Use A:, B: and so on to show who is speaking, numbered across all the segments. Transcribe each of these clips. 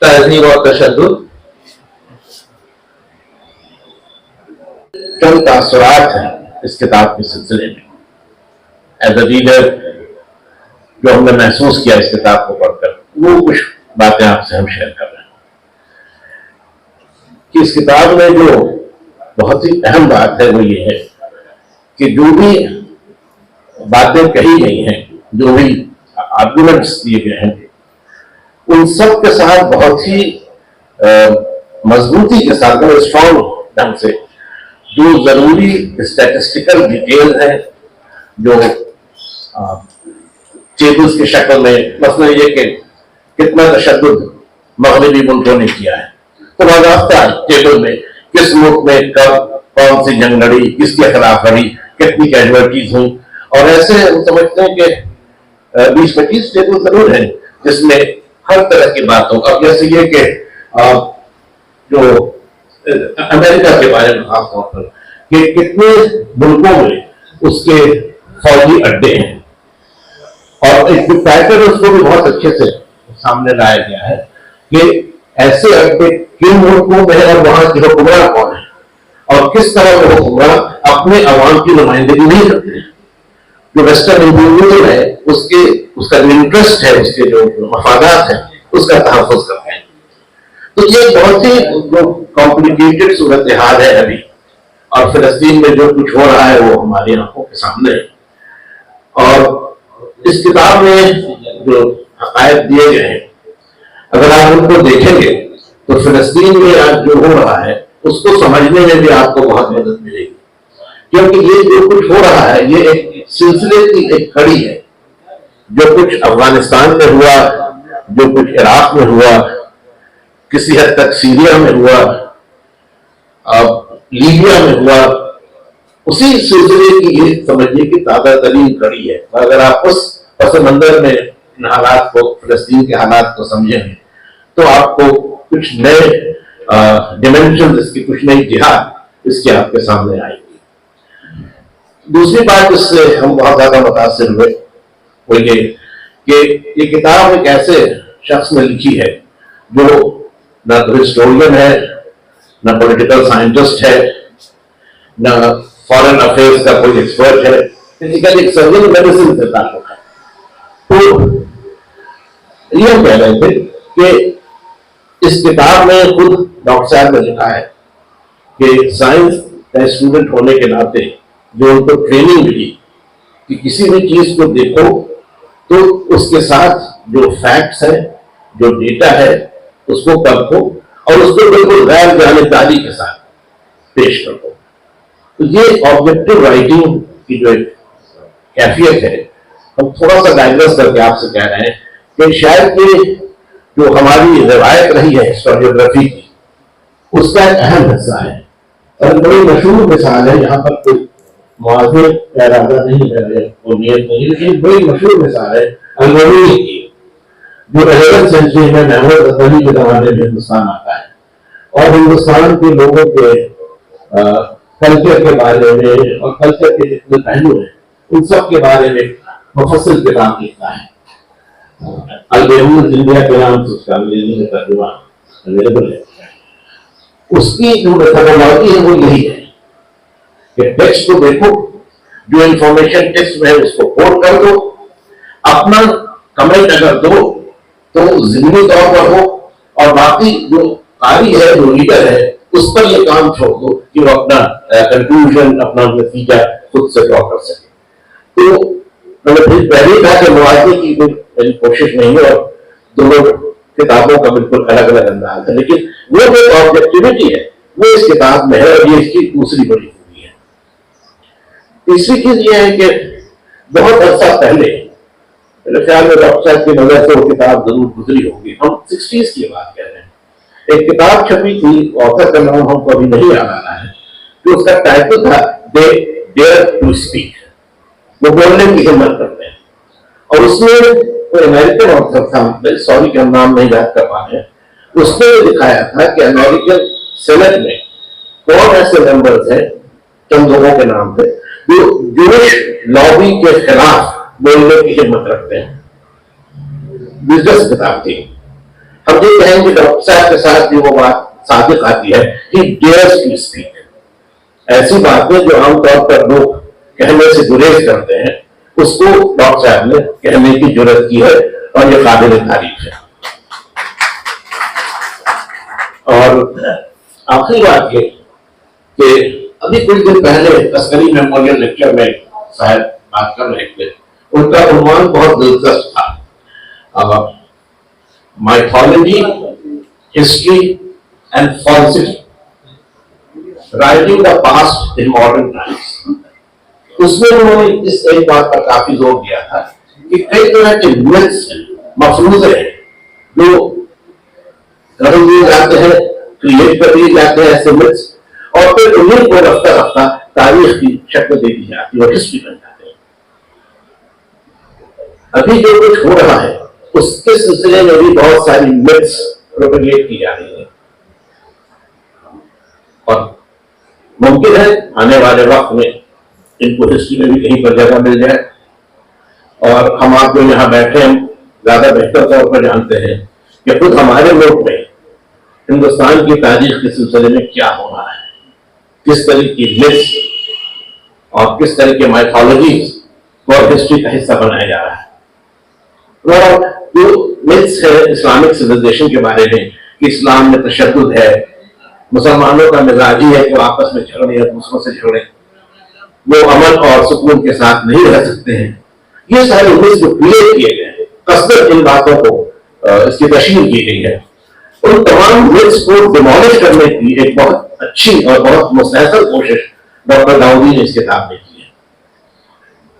A: تہذیب اور تشدد چند تاثرات ہیں اس کتاب کے سلسلے میں ایز اے ریڈر جو ہم نے محسوس کیا اس کتاب کو پڑھ کر، وہ کچھ باتیں آپ سے ہم شیئر کر رہے ہیں کہ اس کتاب میں جو بہت ہی اہم بات ہے وہ یہ ہے کہ جو بھی باتیں کہی گئی ہیں، جو بھی آرگومنٹس دیے گئے ہیں، ان سب کے ساتھ بہت ہی مضبوطی کے ساتھ بہت اسٹرانگ ڈھنگ سے جو ضروری اسٹیٹسٹیکل ڈیٹیل ہیں، جو ٹیبلز کی شکل میں، مثلا یہ کہ کتنا تشدد مغربی ملکوں نے کیا ہے، تو باضابطہ ٹیبل میں کس ملک میں کب کون سی جنگ لڑی، کس کے خلاف لڑی، کتنی کیجولٹیز ہوئی، اور ایسے ہم سمجھتے ہیں کہ 20-25 ٹیبل ضرور ہیں جس میں ہر طرح کی باتوں، اب جیسے یہ کہ جو امریکہ کے بارے میں خاص طور پر کہ کتنے ملکوں میں اس کے فوجی اڈے ہیں، اور ایک پیٹرن اس کو بھی بہت اچھے سے سامنے لایا گیا ہے کہ ایسے اڈے کن ملکوں میں اور وہاں کے حکمراں کون ہیں، اور کس طرح وہ حکمراں اپنے عوام کی نمائندگی نہیں کرتے ہیں، جو ویسٹرن انڈیویجل ہے اس کا جو انٹرسٹ ہے، اس کے جو مفادات ہیں، اس کا تحفظ کرتے ہیں۔ تو یہ بہت ہی جو کمپلیکیٹڈ صورتحال ہے ابھی، اور فلسطین میں جو کچھ ہو رہا ہے وہ ہماری آنکھوں کے سامنے ہے، اور اس کتاب میں جو حقائق دیے گئے ہیں اگر آپ ان کو دیکھیں گے تو فلسطین میں آج جو ہو رہا ہے اس کو سمجھنے میں بھی آپ کو بہت مدد ملے گی، کیونکہ یہ جو کچھ ہو رہا ہے یہ ایک سلسلے کی ایک کڑی ہے۔ جو کچھ افغانستان میں ہوا، جو کچھ عراق میں ہوا، کسی حد تک سیریا میں ہوا، لیبیا میں ہوا، اسی سلسلے کی یہ سمجھنے کی تازہ ترین کڑی ہے۔ اگر آپ اس پس منظر میں ان حالات کو، فلسطین کے حالات کو سمجھیں گے تو آپ کو کچھ نئے ڈیمینشن، اس کی کچھ نئی جہات اس کے آپ کے سامنے آئے گی۔ دوسری بات جس سے ہم بہت زیادہ متاثر ہوئے وہ یہ کہ یہ کتاب ایک ایسے شخص نے لکھی ہے جو نہ تو ہسٹورین ہے، نہ پولیٹیکل سائنٹسٹ ہے، نہ فارن افیئرس کا کوئی ایکسپرٹ ہے، ایک سرجن میڈیسن سے تعلق ہے۔ تو یہ ہم کہہ رہے تھے کہ اس کتاب میں خود ڈاکٹر صاحب نے لکھا ہے کہ سائنس کا اسٹوڈنٹ ہونے کے ناطے جو ان کو ٹریننگ ملی کہ کسی بھی چیز کو دیکھو تو اس کے ساتھ جو فیکٹس ہیں، جو ڈیٹا ہے، اس کو پرکھو اور اس کو بالکل غیر جانبداری کے ساتھ پیش کرو۔ تو یہ آبجیکٹو رائٹنگ کی جو ایک کیفیت ہے، ہم تھوڑا سا ڈائگریس کر کے آپ سے کہہ رہے ہیں کہ شاید یہ جو ہماری روایت رہی ہے ہسٹوریوگرافی کی، اس کا ایک اہم حصہ ہے، اور بڑی مشہور مثال ہے، یہاں پر کوئی معاذر کا ارادہ نہیں ہے اور نیت نہیں، لیکن بڑی مشہور مثال ہے البرونی کی، جو 11 سینچری میں محمد غزنوی کے زمانے میں ہندوستان آتا ہے اور ہندوستان کے لوگوں کے کلچر کے بارے میں اور کلچر کے جتنے پہلو ہیں ان سب کے بارے میں مفصل کتاب لکھتا ہے۔ البرون انڈیا کے نام سے اس کا انگریزی میں ترجمہ اویلیبل ہے۔ اس کی جو میتھڈولوجی ہے وہ یہی ہے کہ ٹیکسٹ کو دیکھو، جو انفارمیشن ٹیکسٹ میں ہے اس کو کوٹ کر دو، اپنا کمنٹ اگر دو تو ضمنی طور پر ہو، اور باقی جو قاری ہے، جو ریڈر ہے، اس پر یہ کام چھوڑ دو کہ وہ اپنا کنکلوژن، اپنا نتیجہ خود سے ڈرا کر سکے۔ تو پہلی کہا کہ موازنے کی میری کوشش نہیں ہے، اور دونوں کتابوں کا بالکل الگ الگ انداز ہے، لیکن وہ جو آبجیکٹیوٹی ہے وہ اس کتاب میں ہے، اور یہ اس کی دوسری بڑی خوبی ہے۔ تیسری چیز یہ ہے کہ بہت عرصہ پہلے میرے خیال میں ڈاکٹر صاحب کی نظر سے وہ کتاب ضرور گزری ہوگی، ہم 60s کی بات کہہ رہے ہیں، ایک کتاب چھپی تھی، آتھر کا نام ہم کو ابھی نہیں یاد آ رہا ہے، کہ اس کا ٹائٹل تھا دے ڈیئر ٹو اسپیک، وہ بولنے کی ہمت کرتے ہیں، اور اس میں کوئی امریکن آتھر تھا، سوری کہ ہم نام نہیں یاد کر پا رہے ہیں، اس نے دکھایا تھا کہ امریکن سینٹ میں کون ایسے ممبرز ہیں، چند لوگوں کے نام تھے، جو جوش لابی کے خلاف بولنے کی ہمت رکھتے ہیں۔ بزنس کتاب تھی، ہم یہ کہیں کہ ڈاکٹر صاحب کے ساتھ بھی وہ بات صادق آتی ہے کہ dares to speak. ایسی باتیں جو عام طور پر لوگ کہنے سے گریز کرتے ہیں اس کو ڈاکٹر صاحب نے کہنے کی جرات کی ہے اور یہ قابل تعریف ہے. اور آخری بات یہ کہ ابھی کچھ دن پہلے عسکری میموریل لیکچر میں صاحب بات کر رہے تھے, ان کا عنوان بہت دلچسپ تھا, mythology, history and falsity, writing the past in modern times. اس میں انہوں نے اس ایک بات پر کافی زور دیا تھا کہ کئی طرح کے میتھس مفروضے ہیں جو کر دیے جاتے ہیں, کریٹ کر دیے جاتے ہیں ایسے میتھس, اور پھر انہیں کو رفتہ رفتہ تاریخ کی شکل دے دی جاتی ہے اور ہسٹری بن جاتے ہیں. ابھی جو کچھ ہو رہا ہے اس کے سلسلے میں بھی بہت ساری میتھس پروپیگیٹ کی جا رہی ہیں, اور ممکن ہے آنے والے وقت میں ان کو ہسٹری میں بھی کہیں پر جگہ مل جائے. اور ہم آپ کو یہاں بیٹھے ہم زیادہ بہتر طور پر جانتے ہیں کہ خود ہمارے ملک میں ہندوستان کی تاریخ کے سلسلے میں کیا ہو رہا ہے, کس طرح کی میتھس اور کس طرح کے مائتھولوجیز اور ہسٹری کا حصہ بنایا جا رہا ہے. اور جو میتھس ہے اسلامک سویلائزیشن کے بارے میں کہ اسلام میں تشدد ہے, مسلمانوں کا مزاج ہی ہے کہ آپس میں جھگڑے یا دوسروں سے جھگڑے, وہ امن اور سکون کے ساتھ نہیں رہ سکتے ہیں, یہ سارے میتھس جو کریٹ کیے گئے ہیں, کثرت ان باتوں کو اس کی تشہیر کی گئی ہے. ان تمام میتھس کو ڈیمولش کرنے کی ایک بہت اچھی اور بہت مستحصل کوشش ڈاکٹر داؤدی نے اس کتاب میں کی ہے.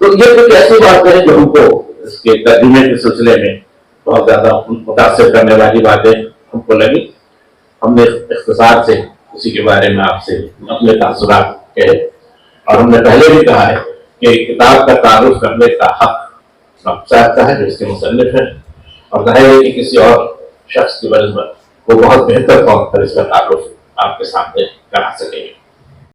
A: تو یہ کچھ ایسی باتیں ہیں جو ہم کو اس کے ترجمے کے سلسلے میں بہت زیادہ متاثر کرنے والی باتیں ہم کو لگی. ہم نے اختصار سے اسی کے بارے میں آپ سے اپنے تاثرات کہے, اور ہم نے پہلے بھی کہا ہے کہ کتاب کا تعارف کرنے کا حق ڈاکٹر صاحب کا ہے جو اس کے مصنف ہیں, اور ظاہر ہے کہ کسی اور شخص کی بنسبت وہ بہت بہتر طور پر اس کا تعارف آپ کے سامنے کرا سکیں گے.